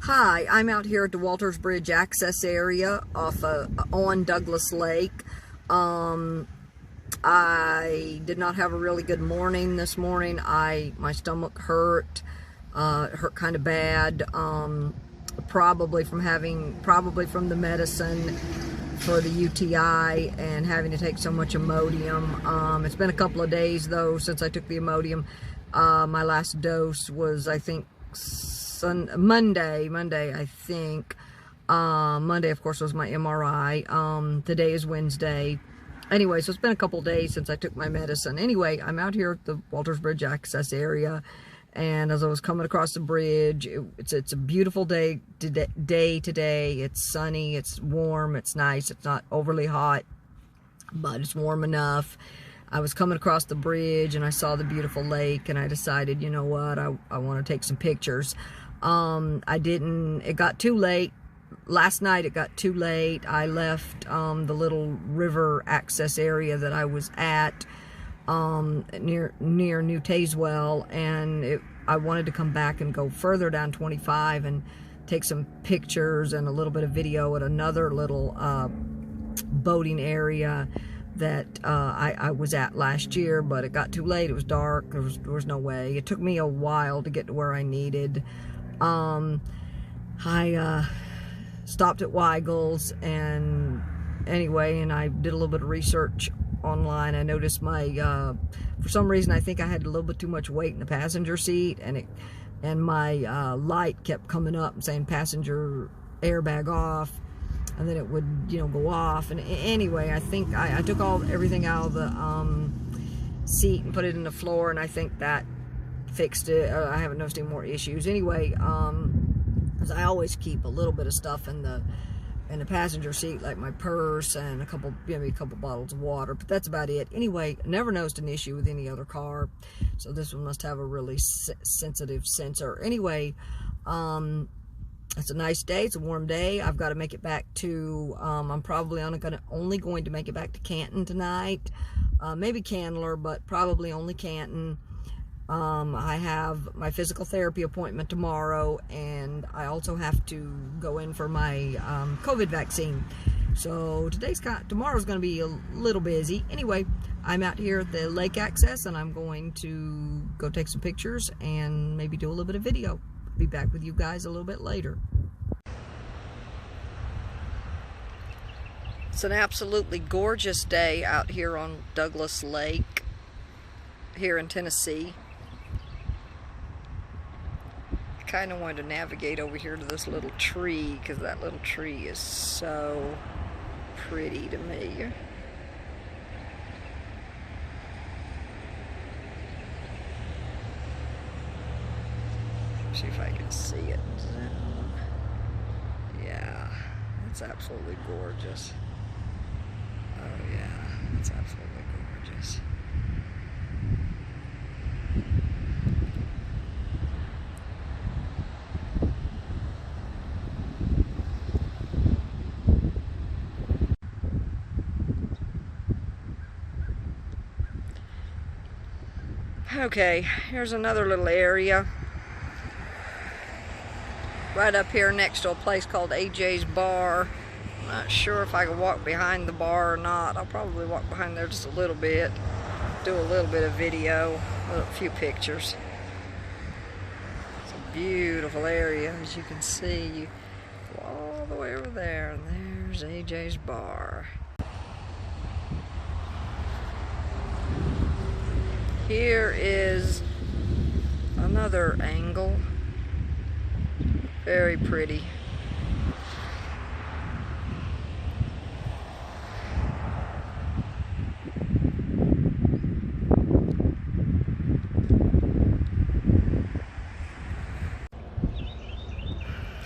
Hi, I'm out here at the Walters Bridge access area on Douglas Lake. I did not have a really good morning this morning. My stomach hurt. It hurt kind of bad. Probably from the medicine for the UTI and having to take so much Imodium. It's been a couple of days though since I took the Imodium. My last dose was, I think, Monday, I think. Monday, of course, was my MRI. Today is Wednesday. Anyway, so it's been a couple days since I took my medicine. Anyway, I'm out here at the Walters Bridge access area, and as I was coming across the bridge, it's a beautiful day today. It's sunny, it's warm, it's nice. It's not overly hot, but it's warm enough. I was coming across the bridge and I saw the beautiful lake, and I decided, you know what, I want to take some pictures. It got too late. Last night it got too late. I left the little river access area that I was at near New Tazewell, and I wanted to come back and go further down 25 and take some pictures and a little bit of video at another little boating area that I was at last year, but it got too late. It was dark. There was no way. It took me a while to get to where I needed. I stopped at Weigel's, and anyway, and I did a little bit of research online. I noticed for some reason, I think I had a little bit too much weight in the passenger seat, and my light kept coming up and saying passenger airbag off, and then it would, go off. And anyway, I think I took everything out of the seat and put it in the floor, and I think that fixed it. I haven't noticed any more issues. Anyway, because I always keep a little bit of stuff in the passenger seat, like my purse and maybe a couple bottles of water, but that's about it. Anyway, never noticed an issue with any other car, so this one must have a really sensitive sensor. Anyway, it's a nice day. It's a warm day. I've got to make it back to, I'm probably only going to make it back to Canton tonight. Maybe Candler, but probably only Canton. I have my physical therapy appointment tomorrow, and I also have to go in for my COVID vaccine. So tomorrow's going to be a little busy. Anyway, I'm out here at the lake access, and I'm going to go take some pictures and maybe do a little bit of video. Be back with you guys a little bit later. It's an absolutely gorgeous day out here on Douglas Lake here in Tennessee. I kind of wanted to navigate over here to this little tree, because that little tree is so pretty to me. See if I can see it. Yeah, it's absolutely gorgeous. Oh yeah, it's absolutely gorgeous. Okay, here's another little area right up here next to a place called AJ's Bar. I'm not sure if I can walk behind the bar or not. I'll probably walk behind there just a little bit, do a little bit of video, a few pictures. It's a beautiful area, as you can see. You go all the way over there, and there's AJ's Bar. Here is another angle. Very pretty.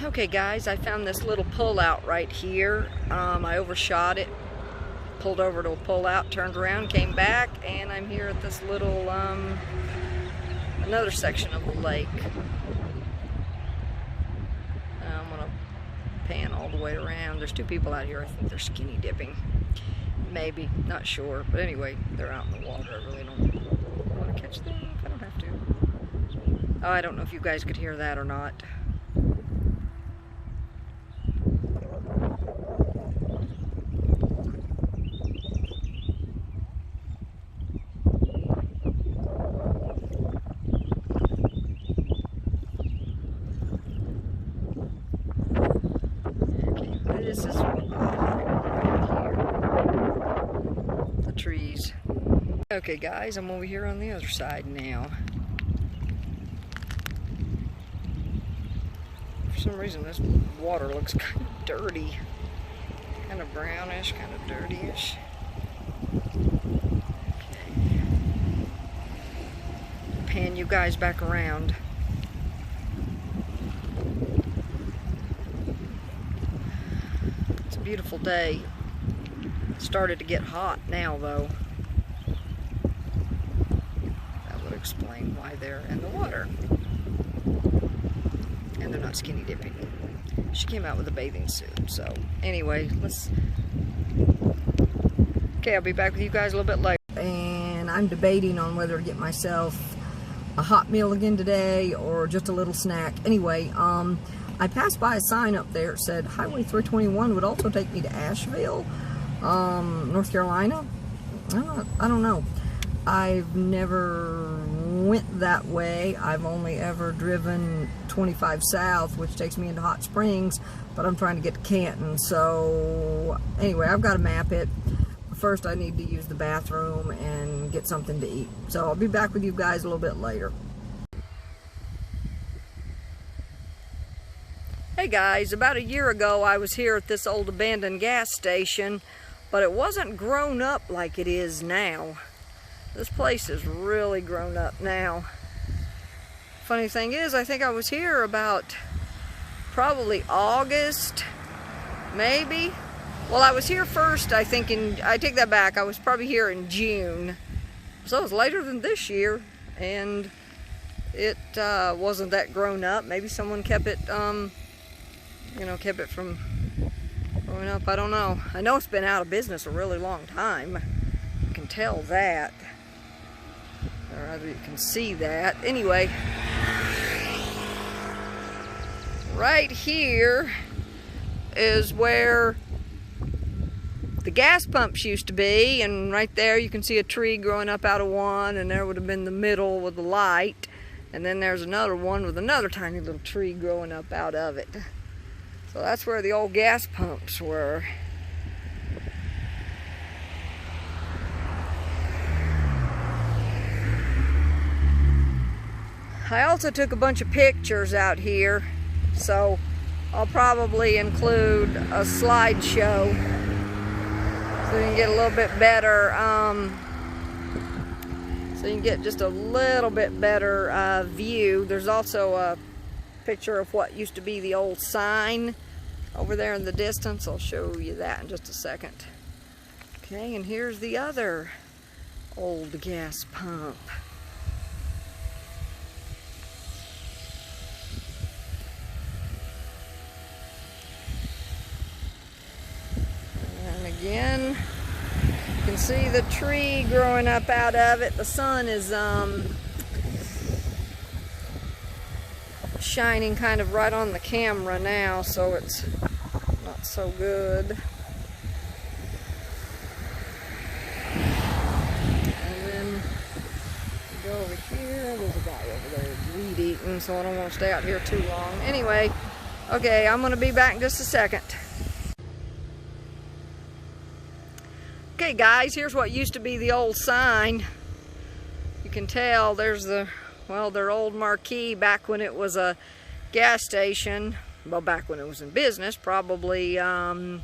Okay guys, I found this little pull-out right here. I overshot it, pulled over to a pull-out, turned around, came back, and I'm here at this little, another section of the lake. I'm gonna pan all the way around. There's two people out here. I think they're skinny dipping. Maybe, not sure. But anyway, they're out in the water. I really don't want to catch them if I don't have to. Oh, I don't know if you guys could hear that or not. Okay guys, I'm over here on the other side now. For some reason this water looks kind of dirty. Kind of brownish, kind of dirtyish. Okay. Pan you guys back around. It's a beautiful day. It started to get hot now though. Explain why they're in the water. And they're not skinny dipping. She came out with a bathing suit. So anyway, okay, I'll be back with you guys a little bit later. And I'm debating on whether to get myself a hot meal again today or just a little snack. Anyway, I passed by a sign up there that said Highway 321 would also take me to Asheville, North Carolina. I don't know. I've never went that way. I've only ever driven 25 south, which takes me into Hot Springs, but I'm trying to get to Canton. So anyway, I've got to map it. First, I need to use the bathroom and get something to eat. So I'll be back with you guys a little bit later. Hey guys, about a year ago I was here at this old abandoned gas station, but it wasn't grown up like it is now. This place is really grown up now. Funny thing is, I think I was here about probably August, maybe. Well, I was here first, I think, I take that back, I was probably here in June. So it was later than this year, and it wasn't that grown up. Maybe someone kept it, kept it from growing up, I don't know. I know it's been out of business a really long time. You can tell that. Or rather, you can see that. Anyway, right here is where the gas pumps used to be, and right there you can see a tree growing up out of one, and there would have been the middle with the light, and then there's another one with another tiny little tree growing up out of it. So that's where the old gas pumps were. I also took a bunch of pictures out here, so I'll probably include a slideshow so you can get a little bit better, so you can get just a little bit better view. There's also a picture of what used to be the old sign over there in the distance. I'll show you that in just a second. Okay, and here's the other old gas pump. Again, you can see the tree growing up out of it. The sun is shining kind of right on the camera now, so it's not so good. And then you go over here, there's a guy over there weed eating, so I don't want to stay out here too long. Anyway, okay, I'm going to be back in just a second. Okay guys, here's what used to be the old sign. You can tell there's their old marquee back when it was a gas station. Well, back when it was in business, probably back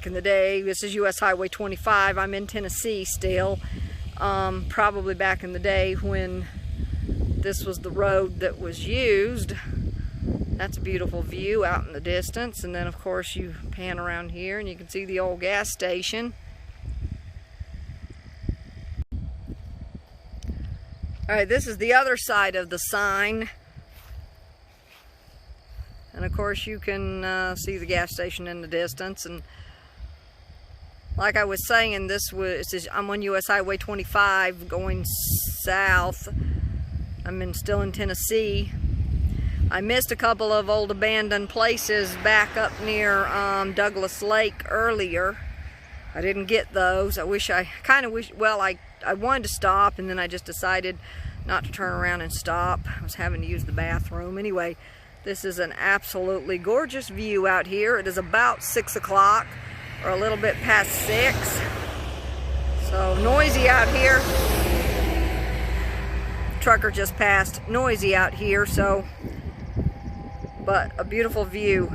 in the day. This is US Highway 25. I'm in Tennessee still. Probably back in the day when this was the road that was used. That's a beautiful view out in the distance, and then of course you pan around here and you can see the old gas station. Alright, this is the other side of the sign, and of course you can see the gas station in the distance. And like I was saying, I'm on US Highway 25 going south. I'm still in Tennessee. I missed a couple of old abandoned places back up near Douglas Lake earlier. I didn't get those. I wanted to stop, and then I just decided not to turn around and stop. I was having to use the bathroom. Anyway, this is an absolutely gorgeous view out here. It is about 6 o'clock, or a little bit past 6. So noisy out here. Trucker just passed. Noisy out here, so, but a beautiful view.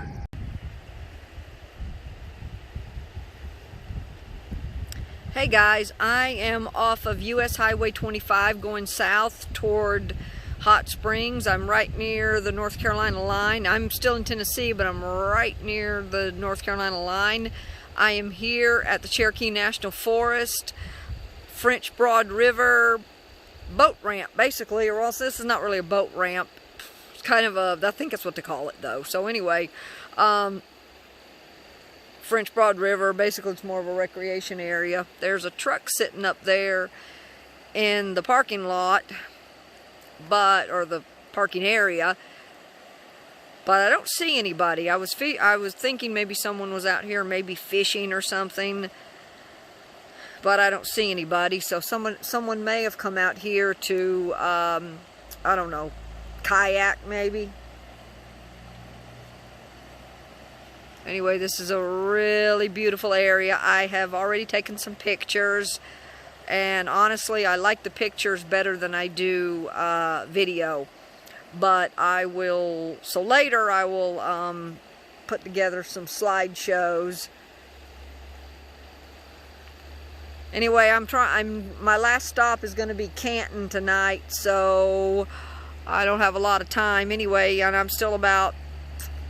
Hey guys, I am off of US Highway 25 going south toward Hot Springs. I'm right near the North Carolina line. I'm still in Tennessee, but I'm right near the North Carolina line. I am here at the Cherokee National Forest, French Broad River boat ramp, basically, or else this is not really a boat ramp. It's kind of a, I think that's what they call it though. So anyway, French Broad River, basically it's more of a recreation area. There's a truck sitting up there in the parking lot, or the parking area, but I don't see anybody. I was thinking maybe someone was out here, maybe fishing or something, but I don't see anybody. So someone may have come out here to, I don't know, kayak maybe. Anyway, this is a really beautiful area. I have already taken some pictures, and honestly, I like the pictures better than I do video. But I will, so later I will put together some slideshows. Anyway, my last stop is going to be Canton tonight, so I don't have a lot of time anyway, and I'm still about,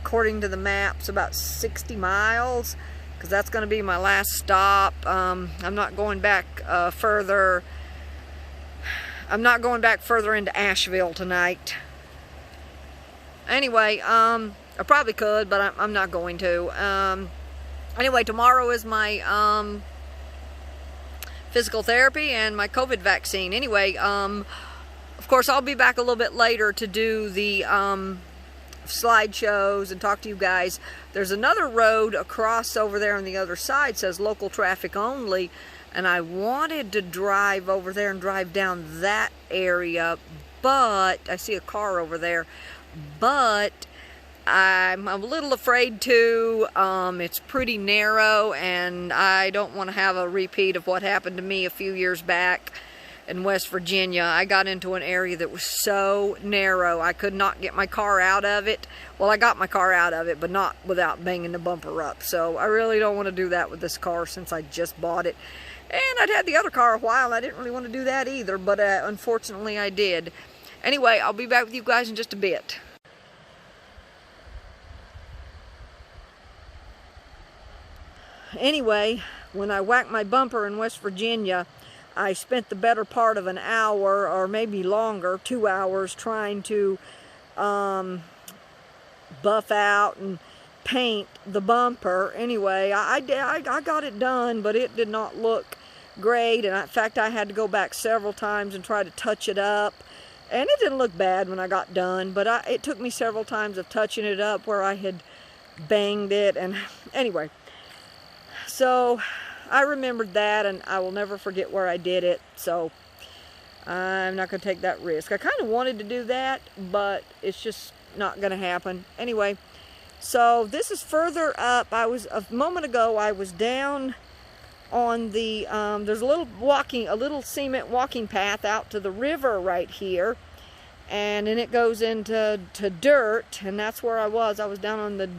according to the maps, about 60 miles, because that's going to be my last stop. I'm not going back further. I'm not going back further into Asheville tonight. Anyway, I probably could, but I'm not going to. Anyway, tomorrow is my physical therapy and my COVID vaccine. Anyway, of course, I'll be back a little bit later to do the slideshows and talk to you guys. There's another road across over there on the other side, says local traffic only, and I wanted to drive over there and drive down that area, but I see a car over there, but I'm a little afraid to. It's pretty narrow, and I don't want to have a repeat of what happened to me a few years back in West Virginia. I got into an area that was so narrow I could not get my car out of it. Well, I got my car out of it, but not without banging the bumper up. So I really don't want to do that with this car since I just bought it. And I'd had the other car a while, and I didn't really want to do that either, but unfortunately I did. Anyway, I'll be back with you guys in just a bit. Anyway, when I whacked my bumper in West Virginia, I spent the better part of an hour, or maybe longer, 2 hours, trying to buff out and paint the bumper. Anyway, I got it done, but it did not look great. And in fact, I had to go back several times and try to touch it up. And it didn't look bad when I got done, but it took me several times of touching it up where I had banged it. And anyway, so I remembered that, and I will never forget where I did it, so I'm not going to take that risk. I kind of wanted to do that, but it's just not going to happen. Anyway, so this is further up. A moment ago, I was down on the, there's a little cement walking path out to the river right here, and then it goes into dirt, and that's where I was. I was down on the,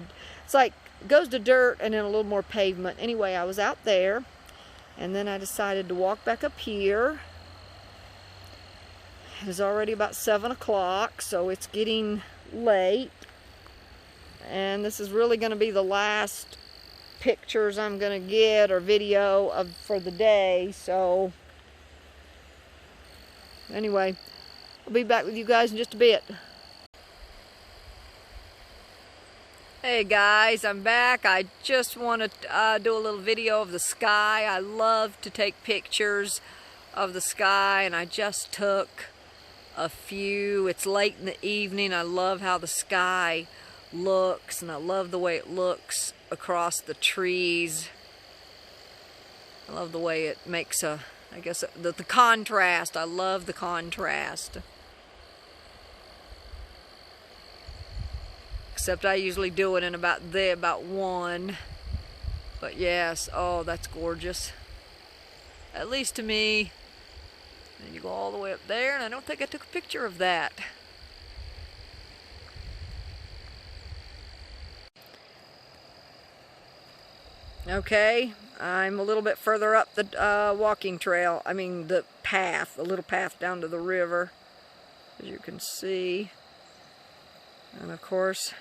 it's like, goes to dirt and then a little more pavement. Anyway, I was out there, and then I decided to walk back up here. It is already about 7 o'clock, so it's getting late, and this is really going to be the last pictures I'm going to get, or video for the day. So anyway, I'll be back with you guys in just a bit. Hey guys, I'm back. I just want to do a little video of the sky. I love to take pictures of the sky, and I just took a few. It's late in the evening. I love how the sky looks, and I love the way it looks across the trees. I love the way it makes the contrast. I love the contrast. Except I usually do it in about 1. But yes, oh, that's gorgeous. At least to me. And you go all the way up there, and I don't think I took a picture of that. Okay, I'm a little bit further up the walking trail. I mean the path, the little path down to the river, as you can see. And of course,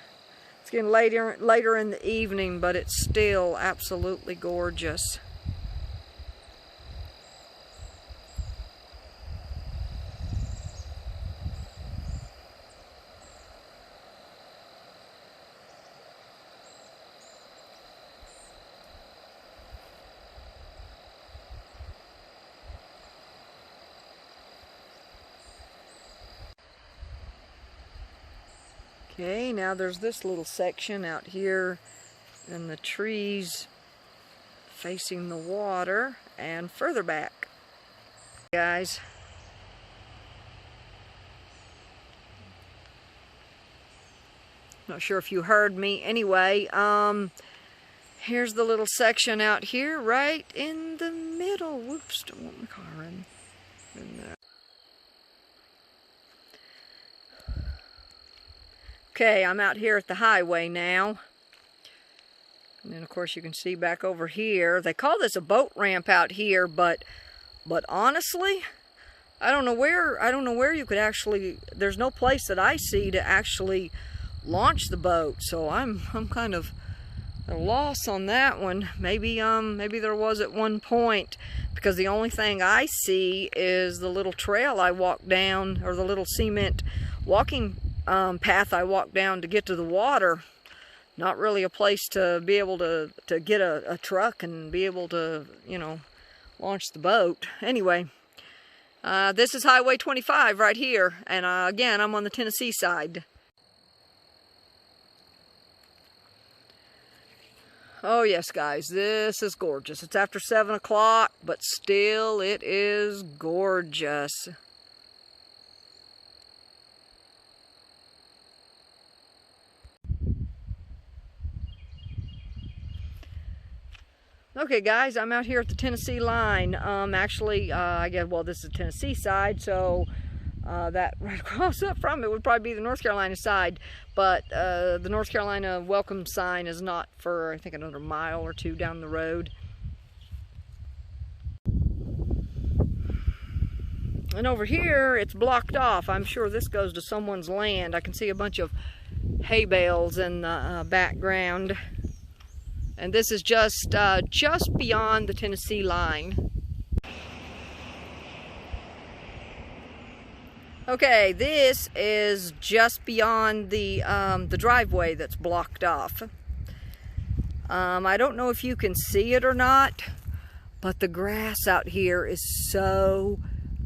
it's getting later in the evening, but it's still absolutely gorgeous. Okay, now there's this little section out here in the trees facing the water and further back. Guys, not sure if you heard me. Anyway, here's the little section out here right in the middle. Whoops, don't want my car in there. Okay, I'm out here at the highway now. And then of course you can see back over here. They call this a boat ramp out here, but honestly, I don't know where you could actually, there's no place that I see to actually launch the boat. So I'm kind of at a loss on that one. Maybe there was at one point, because the only thing I see is the little trail I walked down, or the little cement walking path I walked down to get to the water. Not really a place to be able to get a truck and be able to, you know, launch the boat. Anyway, this is Highway 25 right here, and again, I'm on the Tennessee side. Oh yes, guys, this is gorgeous. It's after 7 o'clock, but still it is gorgeous. Okay guys, I'm out here at the Tennessee line. Actually, I guess, well, this is the Tennessee side, so that right across up from it would probably be the North Carolina side, but the North Carolina welcome sign is not for, I think, another mile or two down the road. And over here, it's blocked off. I'm sure this goes to someone's land. I can see a bunch of hay bales in the background. And this is just beyond the Tennessee line. Okay, this is just beyond the driveway that's blocked off. I don't know if you can see it or not, but the grass out here is so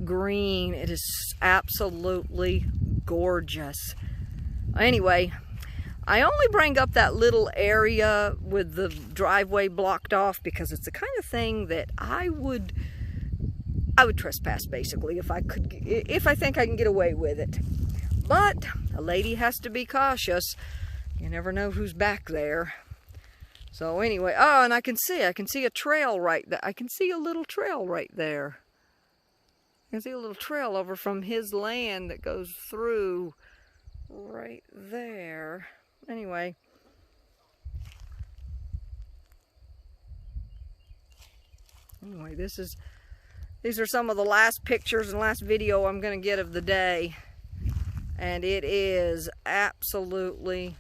green. It is absolutely gorgeous. Anyway, I only bring up that little area with the driveway blocked off because it's the kind of thing that I would trespass, basically, if I think I can get away with it. But a lady has to be cautious. You never know who's back there. So anyway, oh, and I can see a trail right there. I can see a little trail right there. I can see a little trail over from his land that goes through right there. Anyway, these are some of the last pictures and last video I'm going to get of the day, and it is absolutely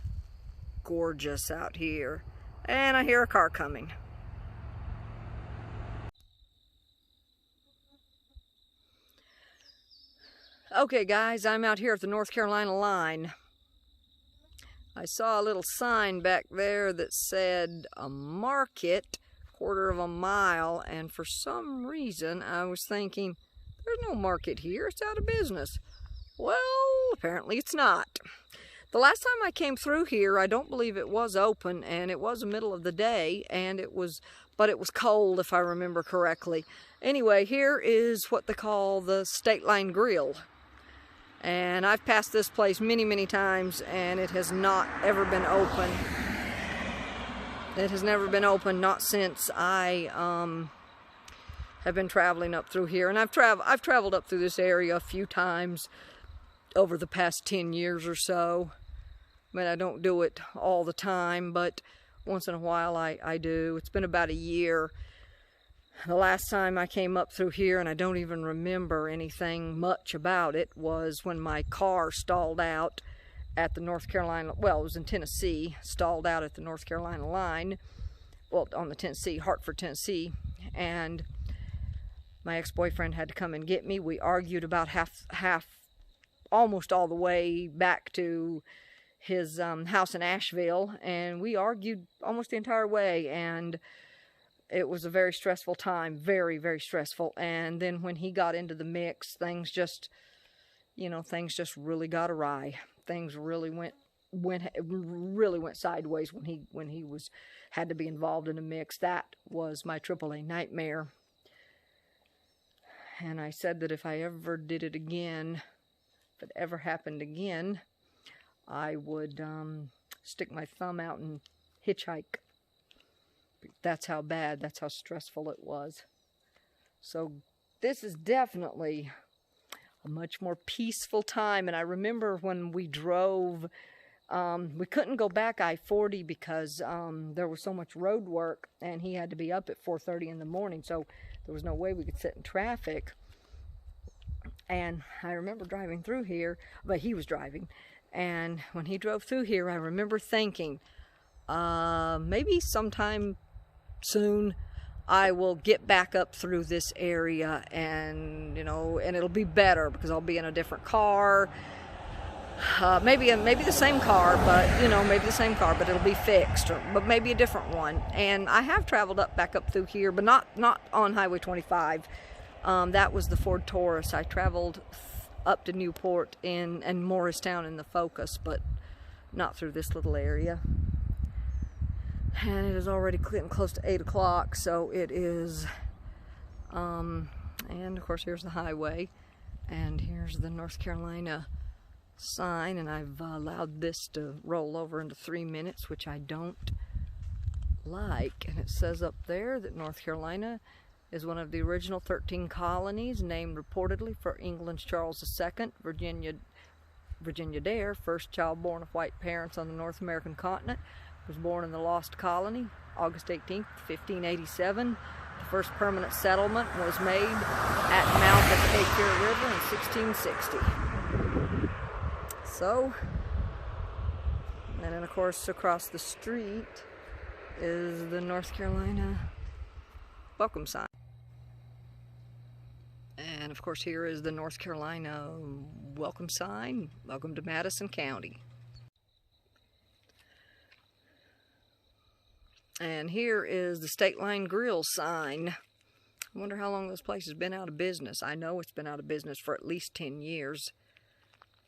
gorgeous out here. And I hear a car coming. Okay guys, I'm out here at the North Carolina line. I saw a little sign back there that said a market, quarter of a mile, and for some reason I was thinking, there's no market here, it's out of business. Well, apparently it's not. The last time I came through here, I don't believe it was open, and it was the middle of the day, and but it was cold if I remember correctly. Anyway, here is what they call the State Line Grill. And I've passed this place many, many times, and it has not ever been open. It has never been open, not since I have been traveling up through here, and I've traveled up through this area a few times over the past 10 years or so. I mean, I don't do it all the time, but once in a while I do. It's been about a year. The last time I came up through here, and I don't even remember anything much about it, was when my car stalled out at the North Carolina, well, it was in Tennessee, stalled out at the North Carolina line, well, on the Hartford, Tennessee, and my ex-boyfriend had to come and get me. We argued about almost all the way back to his house in Asheville, and we argued almost the entire way, and it was a very stressful time, very, very stressful. And then when he got into the mix, things just really got awry. Things really went sideways when he had to be involved in a mix. That was my AAA nightmare. And I said that if I ever did it again, if it ever happened again, I would stick my thumb out and hitchhike. That's how bad, that's how stressful it was. So this is definitely a much more peaceful time. And I remember when we drove, we couldn't go back I-40 because there was so much road work, and he had to be up at 4:30 in the morning, so there was no way we could sit in traffic. And I remember driving through here, but he was driving, and when he drove through here, I remember thinking, maybe sometime soon I will get back up through this area, and and it'll be better because I'll be in a different car, maybe the same car, but maybe the same car, but it'll be fixed, but maybe a different one. And I have traveled back up through here, but not on Highway 25. That was the Ford Taurus. I traveled up to Newport and Morristown in the Focus, but not through this little area. And it is already getting close to 8 o'clock, so it is, and of course here's the highway, and here's the North Carolina sign, and I've allowed this to roll over into 3 minutes, which I don't like. And it says up there that North Carolina is one of the original 13 colonies, named reportedly for England's Charles II. Virginia Dare, first child born of white parents on the North American continent, was born in the Lost Colony, August 18, 1587. The first permanent settlement was made at mouth of the Cape Fear River in 1660. So, and then of course across the street is the North Carolina welcome sign. And of course here is the North Carolina welcome sign. Welcome to Madison County. And here is the State Line Grill sign. I wonder how long this place has been out of business. I know it's been out of business for at least 10 years.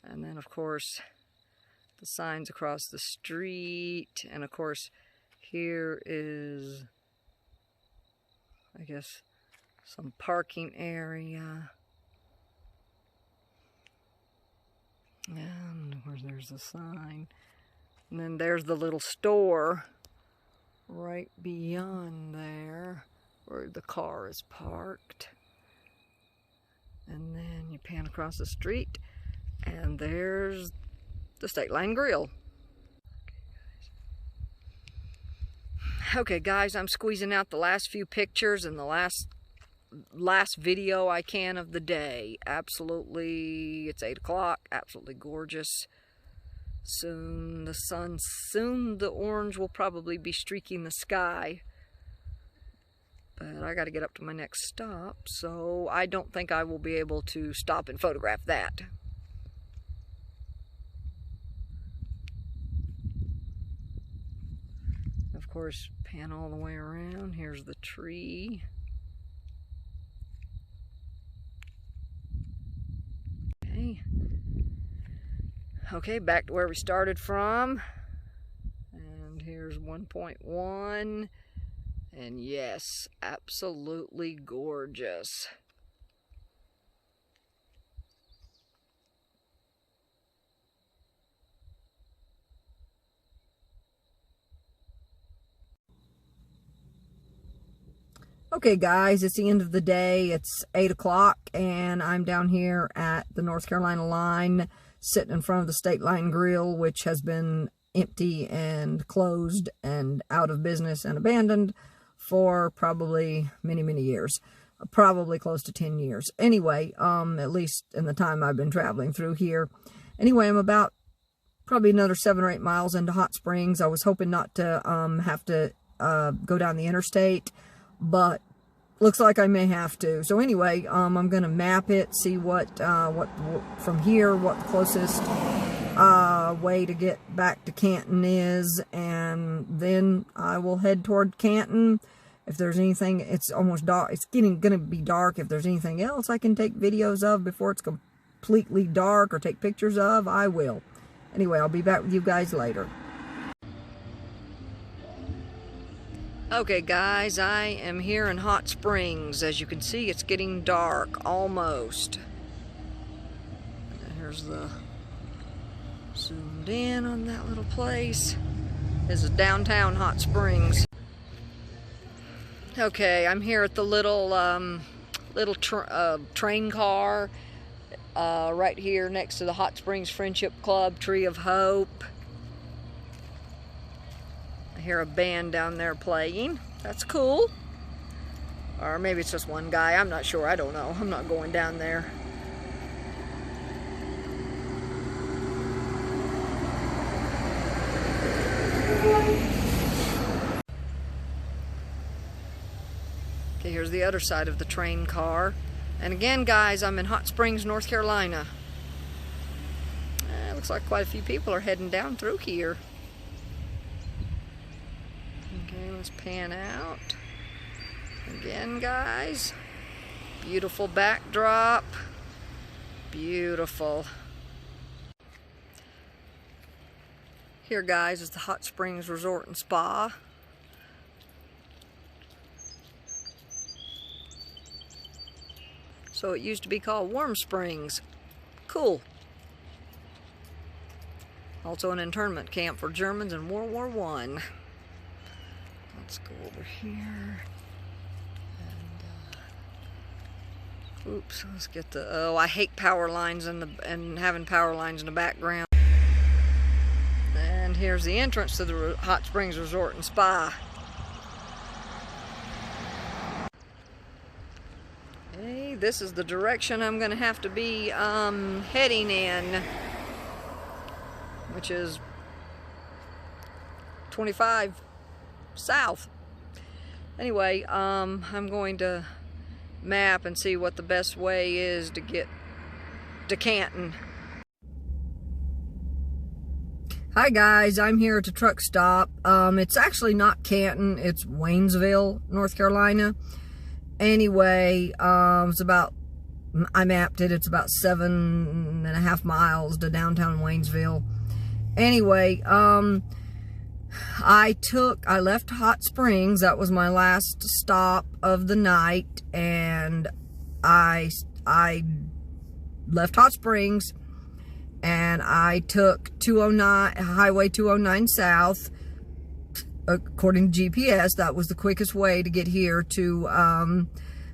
And then, of course, the signs across the street. And, of course, here is, I guess, some parking area. And there's the sign. And then there's the little store right beyond there where the car is parked. And then you pan across the street and there's the State Line Grill. Okay guys, I'm squeezing out the last few pictures and the last video I can of the day. Absolutely, it's 8 o'clock, absolutely gorgeous. Soon the orange will probably be streaking the sky. But I got to get up to my next stop, so I don't think I will be able to stop and photograph that. Of course, pan all the way around. Here's the tree. Okay, back to where we started from. And here's 1.1. And yes, absolutely gorgeous. Okay guys, it's the end of the day. It's 8 o'clock and I'm down here at the North Carolina line, sitting in front of the State Line Grill, which has been empty and closed and out of business and abandoned for probably many years. Probably close to 10 years. Anyway, at least in the time I've been traveling through here. Anyway, I'm about probably another 7 or 8 miles into Hot Springs. I was hoping not to have to go down the interstate, but looks like I may have to. So anyway, I'm gonna map it, see what from here, what the closest way to get back to Canton is, and then I will head toward Canton. If there's anything, it's almost dark. It's gonna be dark. If there's anything else I can take videos of before it's completely dark or take pictures of, I will. Anyway, I'll be back with you guys later. Okay guys, I am here in Hot Springs. As you can see, it's getting dark, almost. And here's the zoomed in on that little place. This is downtown Hot Springs. Okay, I'm here at the little train car right here next to the Hot Springs Friendship Club Tree of Hope. I hear a band down there playing. That's cool. Or maybe it's just one guy. I'm not sure. I don't know. I'm not going down there. Okay, here's the other side of the train car. And again, guys, I'm in Hot Springs, North Carolina. Looks like quite a few people are heading down through here. Okay, let's pan out. Again, guys, beautiful backdrop. Beautiful. Here, guys, is the Hot Springs Resort and Spa. So it used to be called Warm Springs. Cool. Also an internment camp for Germans in World War I. Let's go over here. And, oops, let's get the, oh, I hate power lines and having power lines in the background. And here's the entrance to the Hot Springs Resort and Spa. Okay, this is the direction I'm going to have to be heading in, which is 25 south. Anyway, I'm going to map and see what the best way is to get to Canton. Hi guys, I'm here at the truck stop. It's actually not Canton, it's Waynesville, North Carolina. Anyway, it's about, I mapped it, it's about 7.5 miles to downtown Waynesville. Anyway, I left Hot Springs. That was my last stop of the night, and I left Hot Springs and I took Highway 209 South. According to GPS, that was the quickest way to get here to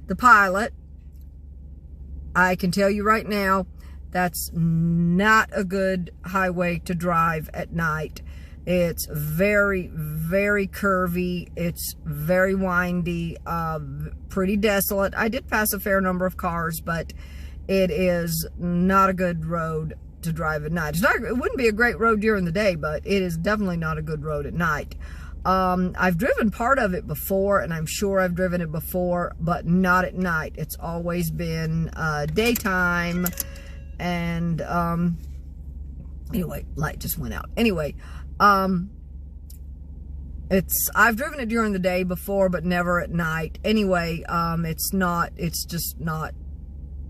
the Pilot. I can tell you right now, that's not a good highway to drive at night. It's very curvy. It's very windy, pretty desolate. I did pass a fair number of cars, but it is not a good road to drive at night. It wouldn't be a great road during the day, but it is definitely not a good road at night. I've driven part of it before, and I'm sure I've driven it before, but not at night. It's always been daytime, and anyway, light just went out. Anyway, I've driven it during the day before, but never at night. Anyway, it's just not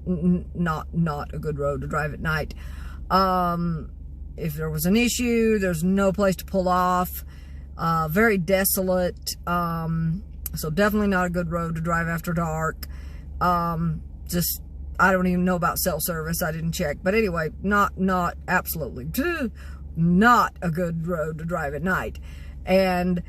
a good road to drive at night. If there was an issue, there's no place to pull off. Very desolate. So definitely not a good road to drive after dark. I don't even know about cell service. I didn't check. But anyway, absolutely not a good road to drive at night. And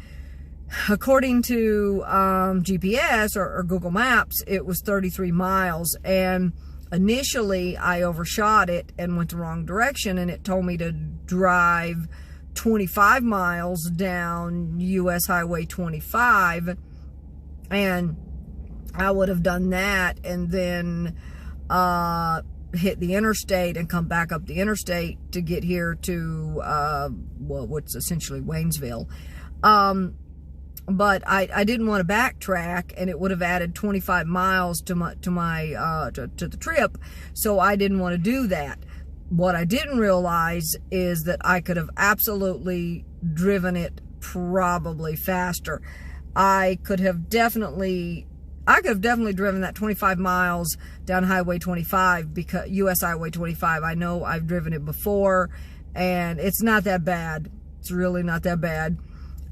according to GPS or Google Maps, it was 33 miles. And initially I overshot it and went the wrong direction, and it told me to drive 25 miles down US Highway 25. And I would have done that and then hit the interstate and come back up the interstate to get here to what's essentially Waynesville. But I didn't want to backtrack, and it would have added 25 miles to the trip, so I didn't want to do that. What I didn't realize is that I could have absolutely driven it probably faster. I could have definitely driven that 25 miles down Highway 25, because US Highway 25. I know I've driven it before, and it's not that bad. It's really not that bad.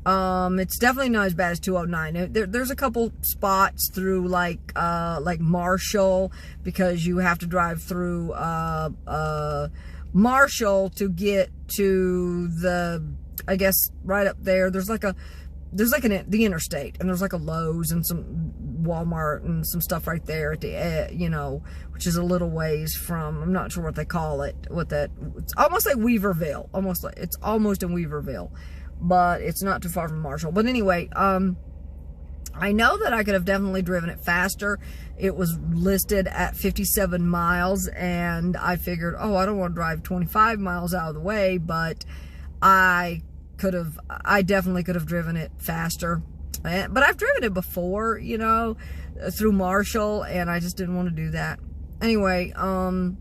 It's definitely not as bad as 209. There's a couple spots through like Marshall, because you have to drive through Marshall to get to the, I guess right up there. There's like the interstate, and there's like a Lowe's and some Walmart and some stuff right there at the which is a little ways from, I'm not sure what they call it. It's almost like Weaverville. It's almost in Weaverville, but it's not too far from Marshall. But anyway, I know that I could have definitely driven it faster. It was listed at 57 miles, and I figured, oh, I don't want to drive 25 miles out of the way, but I definitely could have driven it faster. But I've driven it before, through Marshall, and I just didn't want to do that. Anyway, I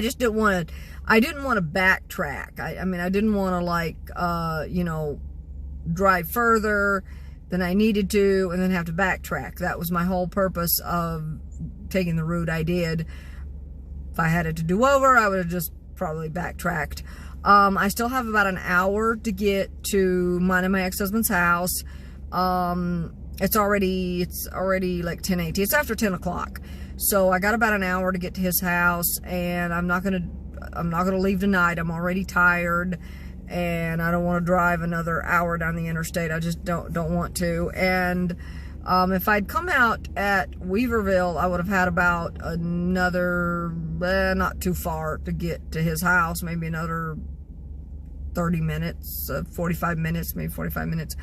just didn't want to, backtrack. I mean, I didn't want to drive further than I needed to and then have to backtrack. That was my whole purpose of taking the route I did. If I had it to do over, I would have just probably backtracked. I still have about an hour to get to mine and my ex-husband's house. It's already like 10:18. It's after 10 o'clock. So I got about an hour to get to his house, and I'm not gonna leave tonight. I'm already tired, and I don't want to drive another hour down the interstate. I just don't want to. And if I'd come out at Weaverville, I would have had about another, not too far to get to his house, maybe another 30 minutes, 45 minutes, maybe 45 minutes.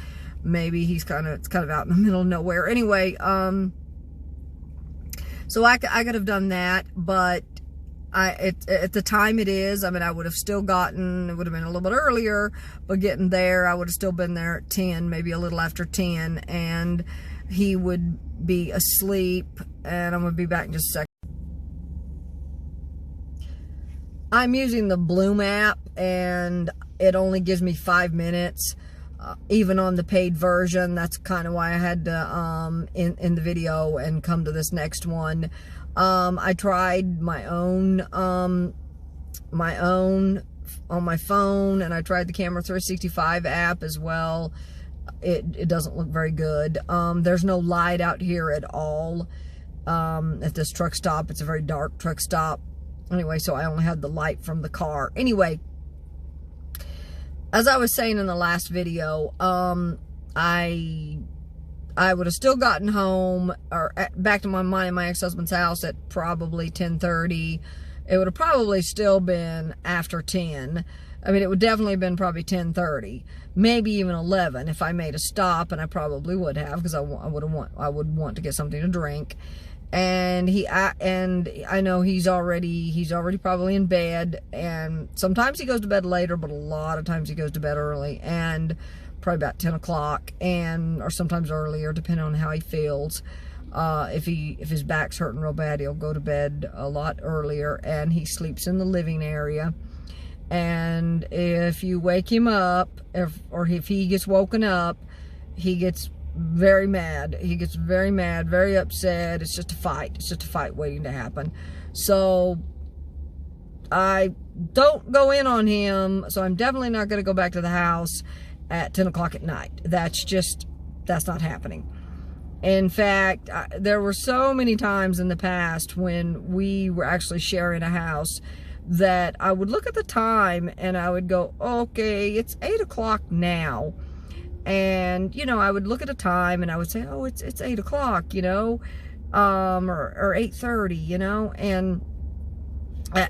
Maybe it's kind of out in the middle of nowhere. Anyway, so I could have done that, but at the time it is, I mean, I would have still gotten, it would have been a little bit earlier, but getting there, I would have still been there at 10, maybe a little after 10, and he would be asleep, and I'm going to be back in just a second. I'm using the Bloom app, and it only gives me 5 minutes, even on the paid version. That's kind of why I had to in the video and come to this next one. I tried my own on my phone, and I tried the Camera 365 app as well. It doesn't look very good. There's no light out here at all at this truck stop. It's a very dark truck stop. Anyway, so I only had the light from the car. Anyway, as I was saying in the last video, I would have still gotten home or back to mine and my ex-husband's house at probably 10:30. It would have probably still been after 10. I mean, it would definitely have been probably 10:30, maybe even 11 if I made a stop, and I probably would have, because I would want to get something to drink. And I know he's already probably in bed, and sometimes he goes to bed later, but a lot of times he goes to bed early, and probably about 10 o'clock, or sometimes earlier, depending on how he feels. If his back's hurting real bad, he'll go to bed a lot earlier, and he sleeps in the living area. And if you wake him up, or if he gets woken up, he gets very mad. He gets very mad, very upset. It's just a fight. It's just a fight waiting to happen. So I don't go in on him. So I'm definitely not going to go back to the house at 10 o'clock at night. That's not happening. In fact, there were so many times in the past when we were actually sharing a house that I would look at the time and I would go, okay, it's 8 o'clock now. And, you know, I would look at a time and I would say, oh, it's 8 o'clock, you know, or 8:30, you know, and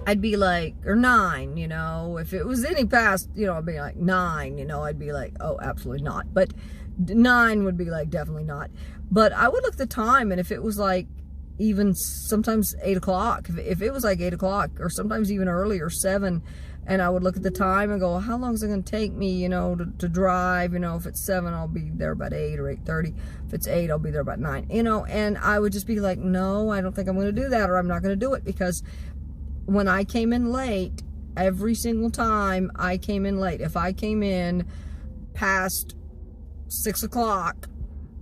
I'd be like, or 9, you know, if it was any past, you know, I'd be like 9, you know, I'd be like, oh, absolutely not. But 9 would be like, definitely not. But I would look at the time, and if it was like even sometimes 8 o'clock, if it was like 8 o'clock, or sometimes even earlier, 7, and I would look at the time and go, well, how long is it going to take me, you know, to drive? You know, if it's 7, I'll be there about 8 or 8:30. If it's 8, I'll be there about 9, you know, and I would just be like, no, I don't think I'm going to do that, or I'm not going to do it, because when I came in late, every single time I came in late, if I came in past 6 o'clock,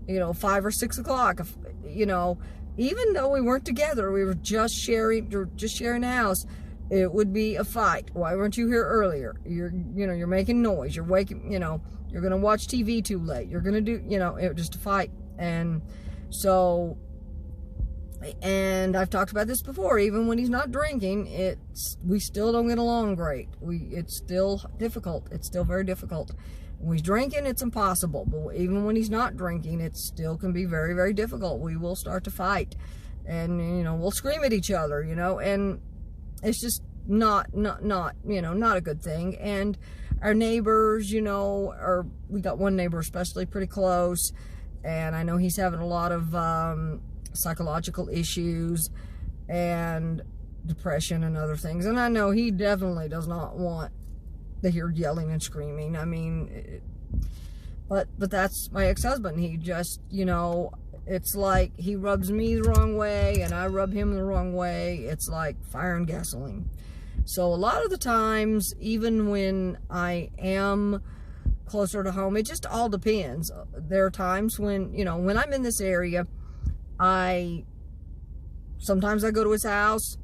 you know, 5 or 6 o'clock, if, you know, even though we weren't together, we were just sharing a house, it would be a fight. Why weren't you here earlier? You're making noise. You're waking, you know, you're going to watch TV too late. You're going to do, you know, it just a fight. And so, and I've talked about this before, even when he's not drinking, we still don't get along great. It's still difficult. It's still very difficult. When he's drinking, it's impossible. But even when he's not drinking, it still can be very, very difficult. We will start to fight. And, you know, we'll scream at each other, you know, and it's just not, you know, not a good thing. And our neighbors, you know, we got one neighbor especially pretty close, and I know he's having a lot of psychological issues and depression and other things. And I know he definitely does not want to hear yelling and screaming. I mean, but that's my ex-husband. He just, you know, it's like he rubs me the wrong way and I rub him the wrong way. It's like fire and gasoline. So a lot of the times, even when I am closer to home, it just all depends. There are times when, you know, when I'm in this area, sometimes I go to his house,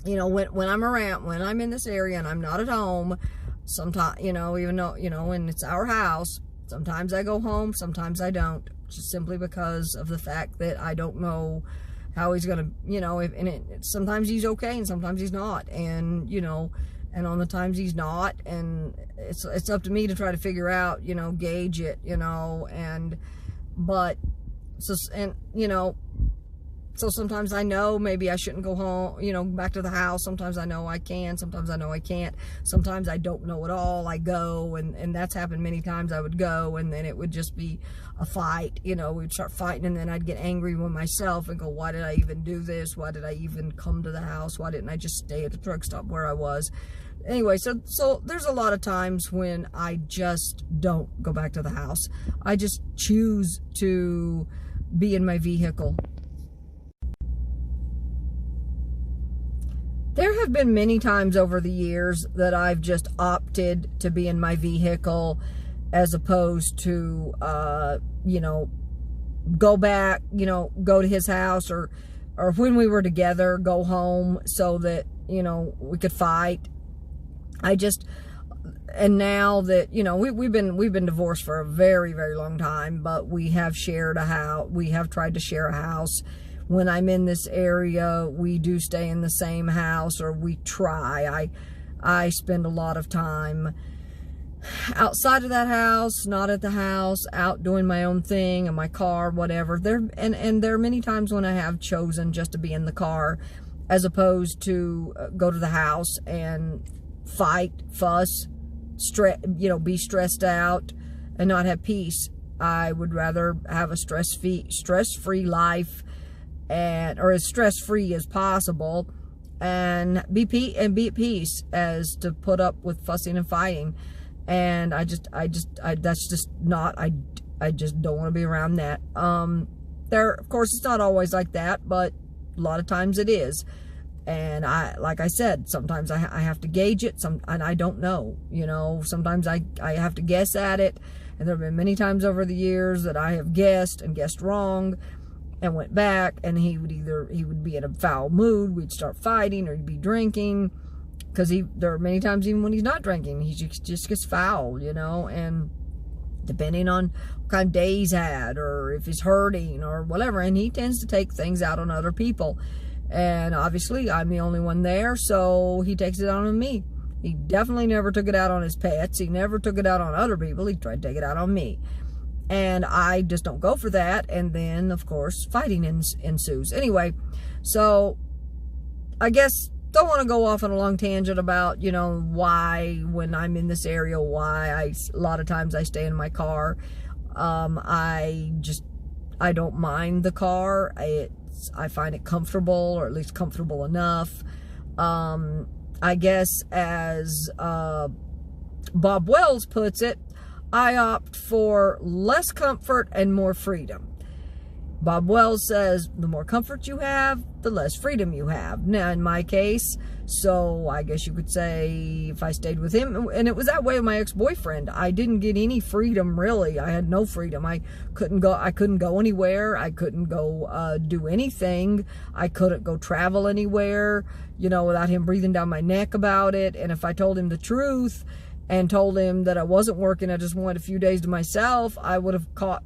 you know, when I'm in this area and I'm not at home, sometimes, you know, even though, you know, when it's our house, sometimes I go home, sometimes I don't, just simply because of the fact that I don't know how he's gonna, you know, sometimes he's okay and sometimes he's not, and, you know, and on the times he's not, and it's up to me to try to figure out, you know, gauge it, you know, you know, so sometimes I know maybe I shouldn't go home, you know, back to the house. Sometimes I know I can, sometimes I know I can't. Sometimes I don't know at all. I go, and that's happened many times. I would go, and then it would just be a fight, you know, we'd start fighting, and then I'd get angry with myself and go, why did I even do this? Why did I even come to the house? Why didn't I just stay at the truck stop where I was? Anyway, so there's a lot of times when I just don't go back to the house. I just choose to be in my vehicle. There have been many times over the years that I've just opted to be in my vehicle as opposed to, you know, go back, you know, go to his house, or when we were together, go home so that, you know, we could fight. And now that, you know, we've been divorced for a very, very long time, but we have shared a house. We have tried to share a house. When I'm in this area, we do stay in the same house, or we try. I spend a lot of time outside of that house, not at the house, out doing my own thing in my car, whatever. And there are many times when I have chosen just to be in the car as opposed to go to the house and fight, fuss, you know, be stressed out and not have peace. I would rather have a stress-free life, or as stress-free as possible, and be at peace, as to put up with fussing and fighting. And I just don't want to be around that. Of course, it's not always like that, but a lot of times it is. And like I said, sometimes I have to gauge it, and I don't know, you know, sometimes I have to guess at it. And there have been many times over the years that I have guessed wrong, and went back, and he would be in a foul mood, we'd start fighting, or he'd be drinking, because there are many times even when he's not drinking, he just gets foul, you know, and depending on what kind of day he's had, or if he's hurting, or whatever, and he tends to take things out on other people, and obviously I'm the only one there, so he takes it out on me, He definitely never took it out on his pets. He never took it out on other people. He tried to take it out on me. And I just don't go for that. And then, of course, fighting ensues. Anyway, so I guess don't want to go off on a long tangent about, you know, why when I'm in this area, why a lot of times I stay in my car. I don't mind the car. I find it comfortable, or at least comfortable enough. I guess as Bob Wells puts it, I opt for less comfort and more freedom. Bob Wells says the more comfort you have, the less freedom you have. Now, in my case, so I guess you could say if I stayed with him, and it was that way with my ex-boyfriend, I didn't get any freedom, really. I had no freedom. I couldn't go anywhere. I couldn't go do anything. I couldn't go travel anywhere, you know, without him breathing down my neck about it. And if I told him the truth and told him that I wasn't working, I just wanted a few days to myself, I would have caught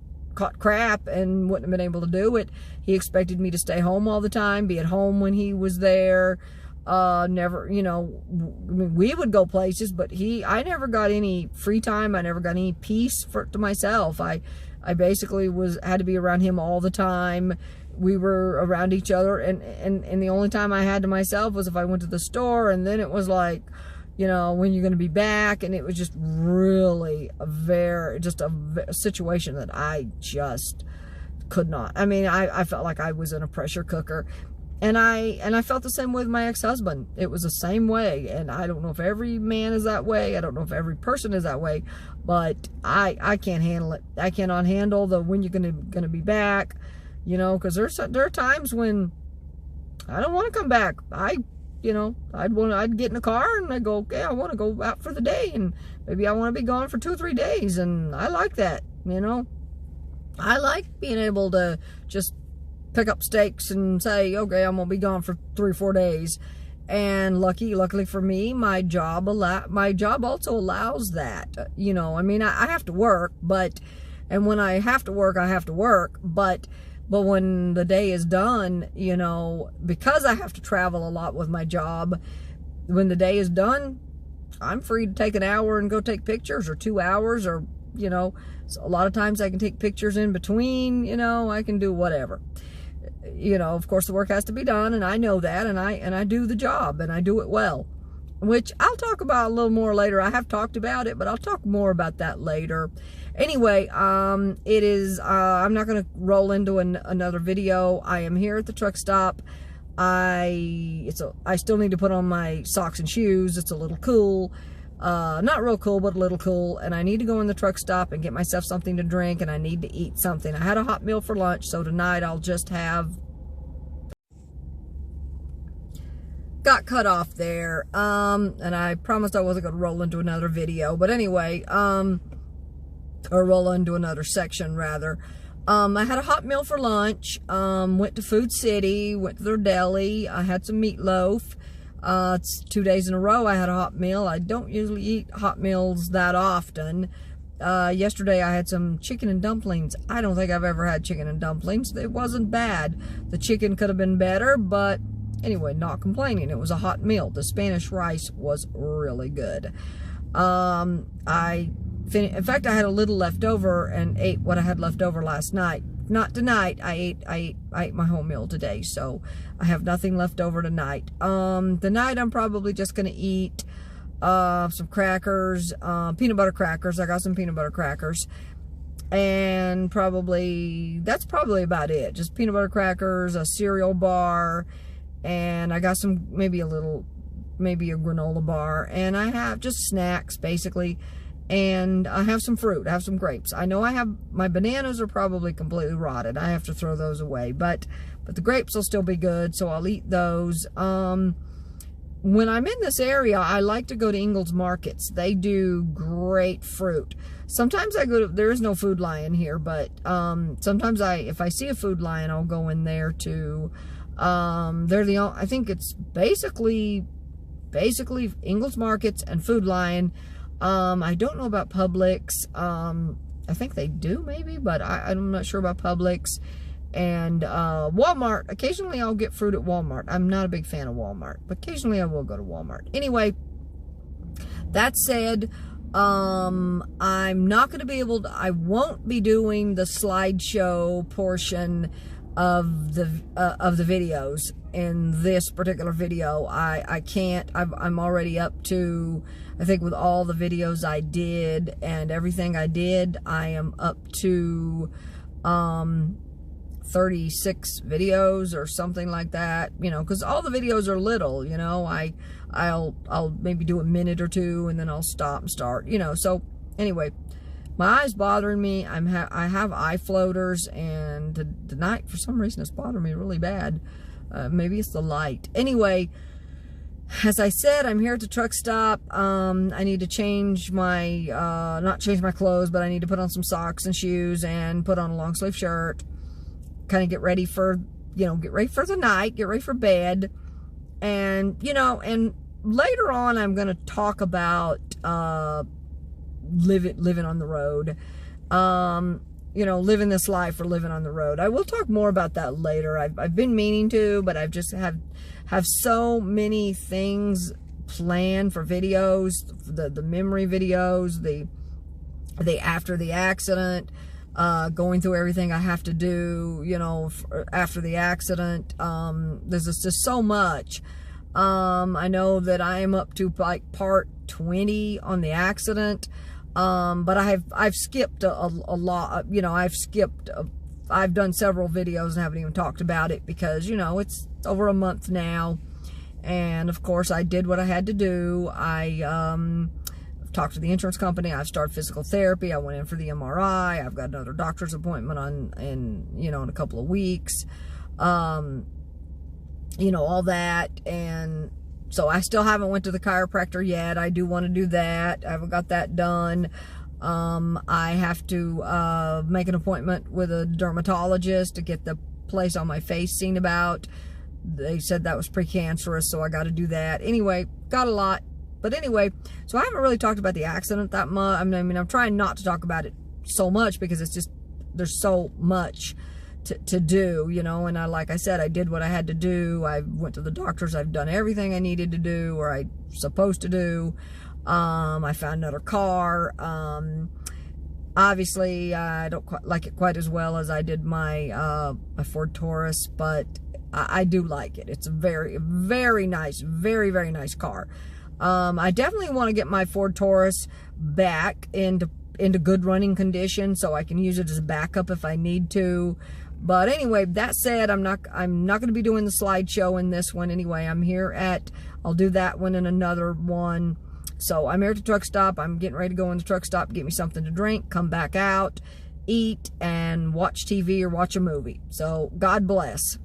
crap and wouldn't have been able to do it. He expected me to stay home all the time, be at home when he was there. Never, you know, I mean, we would go places, but I never got any free time. I never got any peace to myself. I basically had to be around him all the time. We were around each other, and the only time I had to myself was if I went to the store, and then it was like, you know, when you're going to be back, and it was just really a situation that I just could not. I mean, I felt like I was in a pressure cooker, and I felt the same way with my ex-husband. It was the same way, and I don't know if every man is that way. I don't know if every person is that way, but I can't handle it. I cannot handle when you're going to be back, you know, because there are times when I don't want to come back. You know, I'd get in a car and I'd go, okay, I want to go out for the day, and maybe I want to be gone for 2 or 3 days, and I like that, you know. I like being able to just pick up stakes and say, okay, I'm gonna be gone for 3 or 4 days. And luckily for me, my job also allows that. You know, I mean, I have to work, and when I have to work, but when the day is done, you know, because I have to travel a lot with my job, when the day is done, I'm free to take an hour and go take pictures, or 2 hours, or, you know, so a lot of times I can take pictures in between, you know, I can do whatever. You know, of course the work has to be done, and I know that, and I do the job, and I do it well, which I'll talk about a little more later. I have talked about it, but I'll talk more about that later. Anyway, I'm not going to roll into another video. I am here at the truck stop. I still need to put on my socks and shoes. It's a little cool. Not real cool, but a little cool. And I need to go in the truck stop and get myself something to drink, and I need to eat something. I had a hot meal for lunch, so tonight I'll just have... Got cut off there. And I promised I wasn't going to roll into another video. But anyway, or roll into another section, rather. I had a hot meal for lunch. Went to Food City, went to their deli. I had some meatloaf. It's 2 days in a row I had a hot meal. I don't usually eat hot meals that often. Yesterday I had some chicken and dumplings. I don't think I've ever had chicken and dumplings. It wasn't bad. The chicken could have been better, but anyway, not complaining. It was a hot meal. The Spanish rice was really good. In fact, I had a little left over and ate what I had left over last night. Not tonight. I ate my whole meal today, so I have nothing left over tonight. Tonight I'm probably just going to eat some crackers, peanut butter crackers. I got some peanut butter crackers, and that's probably about it. Just peanut butter crackers, a cereal bar, and I got some maybe a granola bar, and I have just snacks basically. And I have some fruit. I have some grapes. I know my bananas are probably completely rotted. I have to throw those away. But the grapes will still be good, so I'll eat those. When I'm in this area, I like to go to Ingles Markets. They do great fruit. Sometimes there is no Food Lion here, but sometimes if I see a Food Lion, I'll go in there too. I think it's basically Ingles Markets and Food Lion. I don't know about Publix. I think they do maybe, but I'm not sure about Publix. And Walmart. Occasionally I'll get fruit at Walmart. I'm not a big fan of Walmart, but occasionally I will go to Walmart. Anyway, when I'm in this area, I like to go to Ingles Markets. They do great fruit. Sometimes if I see a Food Lion, I'll go in there too. Basically Ingles Markets and Food Lion. I don't know about Publix. I think they do maybe, but I'm not a big fan of Walmart. But occasionally I will go to Walmart. Anyway, That said, I'm not going to be able to, I won't be doing the slideshow portion of the videos in this particular video. I can't. I'm already up to, I think with all the videos I did and everything I did, I am up to 36 videos or something like that, you know, because all the videos are little, you know. I'll maybe do a minute or two and then I'll stop and start, you know. So anyway, my eye's bothering me. I have eye floaters, and tonight for some reason it's bothering me really bad. Maybe it's the light. Anyway, as I said, I'm here at the truck stop. I need to change my, not change my clothes, but I need to put on some socks and shoes and put on a long sleeve shirt. Kind of get ready for, you know, get ready for the night, get ready for bed. And, you know, and later on I'm going to talk about living on the road. You know, living this life or living on the road. I will talk more about that later. I've been meaning to, but I've just have so many things planned for videos, the memory videos, the after the accident, going through everything I have to do, you know, after the accident. There's just so much. I know that I am up to like part 20 on the accident. But I've skipped a lot, you know. I've done several videos and haven't even talked about it because, you know, it's over a month now. And of course I did what I had to do. I've talked to the insurance company. I've started physical therapy. I went in for the MRI. I've got another doctor's appointment in a couple of weeks. You know, all that. And so I still haven't went to the chiropractor yet. I do want to do that. I haven't got that done. I have to make an appointment with a dermatologist to get the place on my face seen about. They said that was precancerous, so I got to do that. Anyway, got a lot. But anyway, so I haven't really talked about the accident that much. I mean, I'm trying not to talk about it so much because it's just, there's so much to do, you know. And like I said, I did what I had to do. I went to the doctors. I've done everything I needed to do, or I supposed to do. I found another car. Obviously, I don't quite like it quite as well as I did my Ford Taurus, but I do like it. It's a very, very nice, very, very nice car. I definitely want to get my Ford Taurus back into good running condition so I can use it as a backup if I need to. But anyway, that said, I'm not going to be doing the slideshow in this one anyway. I'll do that one in another one. So I'm here at the truck stop. I'm getting ready to go in the truck stop, get me something to drink, come back out, eat, and watch TV or watch a movie. So God bless.